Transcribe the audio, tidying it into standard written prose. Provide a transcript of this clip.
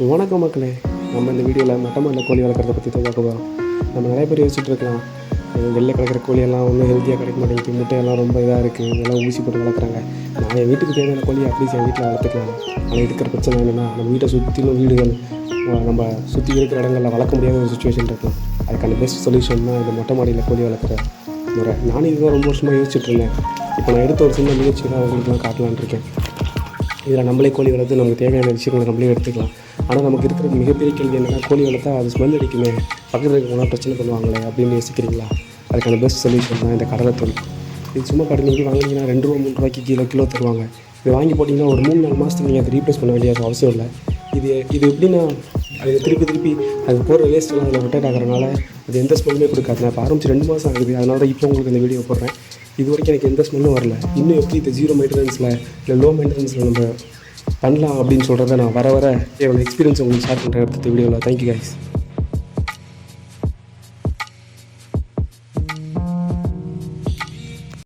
வணக்கம் மக்களே. நம்ம இந்த வீடியோவில் மொட்டை மாடியில் கோழி வளர்க்குறத பற்றி தான் பார்க்க போகிறோம். நம்ம நிறைய பேர் யோசிச்சுட்டு இருக்கலாம், வெளில கிடக்கிற கோழியெல்லாம் ஒன்றும் ஹெல்த்தியாக கிடைக்க மாட்டேங்குது, முட்டையெல்லாம் ரொம்ப இதாக இருக்குது, இதெல்லாம் ஊசி போட்டு வளர்க்குறாங்க. நான் என் வீட்டுக்கு தேவையான கோழி அட்லீஸ்ட் என் வீட்டில் வளர்த்துக்கலாம். ஆனால் இருக்கிற பிரச்சனை என்னென்னா, நம்ம வீட்டை சுற்றிலும் வீடுகள், நம்ம சுற்றி இருக்கிற இடங்களில் வளர்க்க முடியாத ஒரு சுச்சுவேஷன் இருக்கலாம். அதுக்கான பெஸ்ட் சொல்யூஷன் தான் இந்த மொட்டை மாடியில் கோழி வளர்க்குற முறை. நானும் இதுதான் ரொம்ப வருஷமாக யோசிச்சுட்டு இருந்தேன். இப்போ நான் எடுத்த ஒரு சின்ன முயற்சி தான் அவங்களுக்குலாம் காட்டலான்னு இருக்கேன். இதில் நம்மளே கோழி வளர்த்து நமக்கு தேவையான விஷயங்களை நம்மளே எடுத்துக்கலாம். ஆனால் நமக்கு இருக்கிற மிகப்பெரிய கேள்வி என்னென்னா, கோழி வளர்த்தா அது ஸ்மெல் அடிக்குமே, பக்கத்தில் இருக்கிறவங்களாம் பிரச்சனை பண்ணுவாங்களே அப்படின்னு யோசிக்கிறீங்களா? அதுக்கான பெஸ்ட் சொல்யூஷன் தான் இந்த கடலைத்தூள். இது சும்மா கடையில் வாங்கினீங்கன்னா ₹2 3 கிலோ தருவாங்க. இது வாங்கி போட்டிங்கன்னா ஒரு 3-4 மாதத்துக்கு நீங்கள் அதை ரீப்ளேஸ் பண்ண வேண்டிய அவசியம் இல்லை. இது எப்படின்னா, அது திருப்பி அது போடுற வேஸ்ட்டெல்லாம் அதில் ரொட்டேட் ஆகிறனால அது எந்த ஸ்மெல்லுமே கொடுக்காது. நான் இப்போ ஆரம்பிச்சு 2 மாதம் ஆகுது, அதனால தான் இப்போ உங்களுக்கு இந்த வீடியோ போடுறேன். இது வரைக்கும் எனக்கு எந்த ஸ்மெல்லும் வரல. இன்னும் எப்படி இது 0 மெயின்டெனன்ஸில் இல்லை லோ மெயின்டெனன்ஸில் நம்ம பண்ணலாம் அப்படின்னு சொல்கிறத நான் வர எவ்வளோ எக்ஸ்பீரியன்ஸ் உங்களுக்கு ஷேர் பண்ணுற அடுத்த வீடியோவில். Thank you guys.